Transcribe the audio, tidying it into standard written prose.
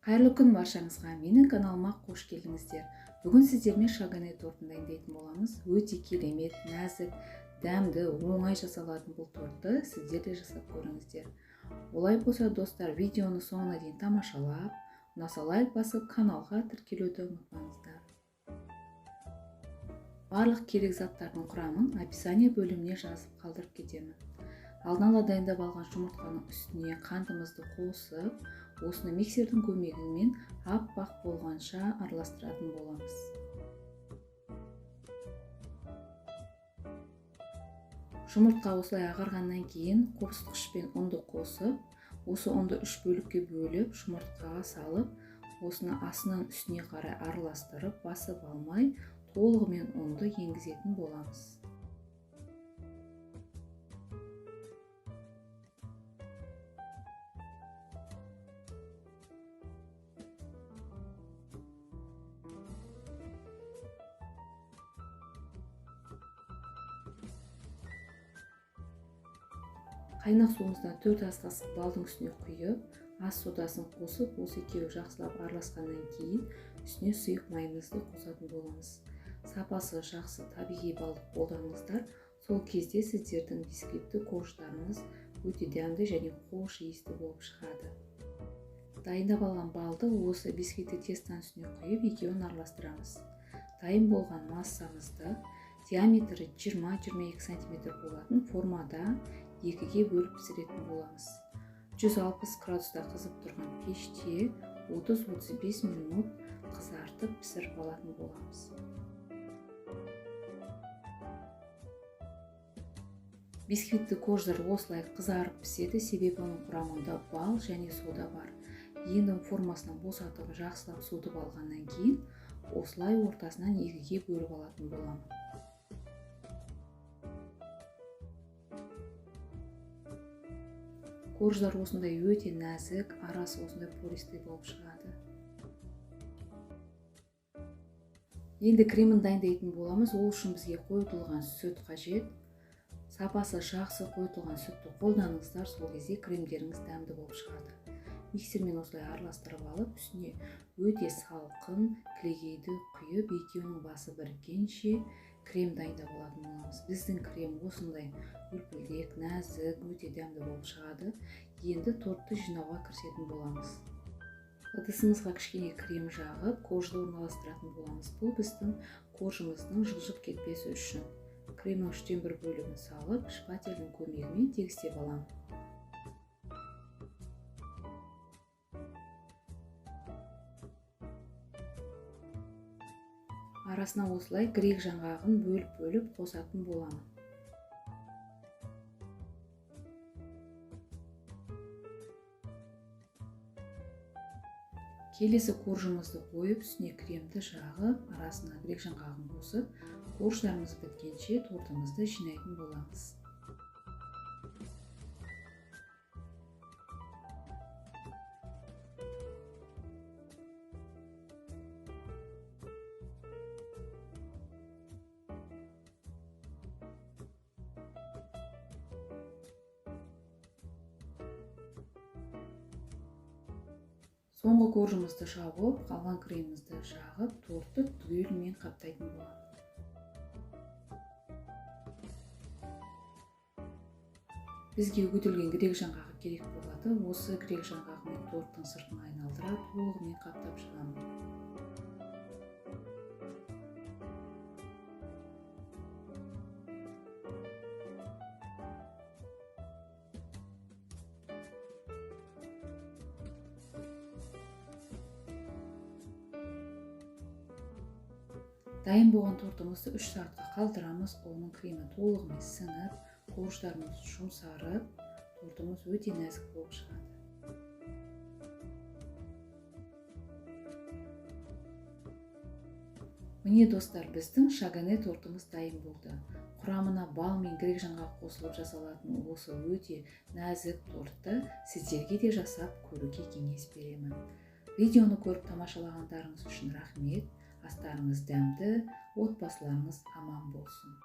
Қайырлы күн баршаңызға, менің каналыма қош келдіңіздер. Бүгін сіздермен шагане тортын дайындайтын боламыз. Өте керемет, нәзік, дәмді, оңай жасалатын бұл тортты сіздер де жасап көріңіздер. Олай болса достар, видеоны соңына дейін тамашалап, ұнаса лайк басып, каналға тіркелуді ұмытпаңыздар. Барлық керек заттардың құрамын описание бөліміне жазып қалдырып кетемін. Алдын ала дайындап алған жұмыртқаның үстіне қантымызды қосып, осыны миксердің көмегімен аппақ болғанша араластыратын боламыз. Жұмыртқа осылай ағарғаннан кейін қопсытқышпен ұнды қосып, осы ұнды 3 бөлікке бөліп, жұмыртқаға салып, осыны астынан үстіне қарай араластырып, басып алмай, толығымен ұнды енгізетін боламыз. Қайнақ суымыздан 4 ас қасық балдың үстіне құйып, ас содасын қосып, осы екеуі жақсылап араласқаннан кейін үстіне сұйық майымызды қосатын боламыз. Сапасы жақсы табиғи балды қолданыңыздар, сол кезде сіздердің бисквитті корждарыңыз өте дәмді және хош иісті болып шығады. Дайындап алған балды осы бисквитті тестаның үстіне құйып, екеуін араластырамыз. Дайын болған массамызды диаметрі 20-22 см болатын формада екіге бөліп пісіретін боламыз. 160 градуста қызып тұрған пеште 30-35 минут қызартып пісіріп алатын боламыз. Бисквитті корждар осылай қызарып піседі, себебі оның құрамында бал және сода бар. Енді формасынан босатып жақсылап суытып алғаннан кейін осылай ортасынан екіге бөліп алатын боламын. Корждар осындай өте нәзік, арасы осындай пористый болып шығады. Енді кремін дайындайтын боламыз. Ол үшін бізге қойытылған сүт қажет. Сапасы жақсы қойытылған сүтті қолданыңыздар, сол кезде кремдеріңіз дәмді болып шығады. Миксермен осылай араластырып алып, үстіне өте салқын кілегейді құйып, екеуінің басы біріккенше крем дайындап алатын боламыз. Біздің крем осындай үлпілдек, нәзік, өте дәмді болып шығады. Енді тортты жинауға кірісетін боламыз. Ыдысымызға кішкене крем жағып, коржды орналастыратын боламыз. Бұл біздің коржымыздың жылжып кетпесі үшін. Кремнің 3/1 бөлігін салып, шпательдің көмегімен тегістеп аламын. Арасына осылай грек жаңғағын бөліп қосатын боламын. Келесі коржымызды қойып, үстіне кремді жағып, арасына грек жаңғағын қосып, корждарымыз біткенше тортымызды жинайтын боламыз. Соңғы коржымызды жауып, қалған кремімізді жағып, тортты түгелімен қаптайтын боламын. Бізге үгітілген грек жаңғағы керек болады. Осы грек жаңғағымен торттың сыртын айналдыра, толығымен қаптап шығамын. Дайын болған тортымызды 3 сағатқа қалдырамыз. Оның кремі толығымен сіңіп, корждарымыз жұмсарып, тортымыз өте нәзік болып шығады. Міне достар, біздің шагане тортымыз дайын болды. Құрамына бал мен грек жаңғақ қосылып жасалатын осы өте нәзік тортты сіздерге де жасап көруге кеңес беремін. Видеоны көріп тамашалағандарыңыз үшін рахмет. Астарыңыз дәмді, отбасыларыңыз аман болсын.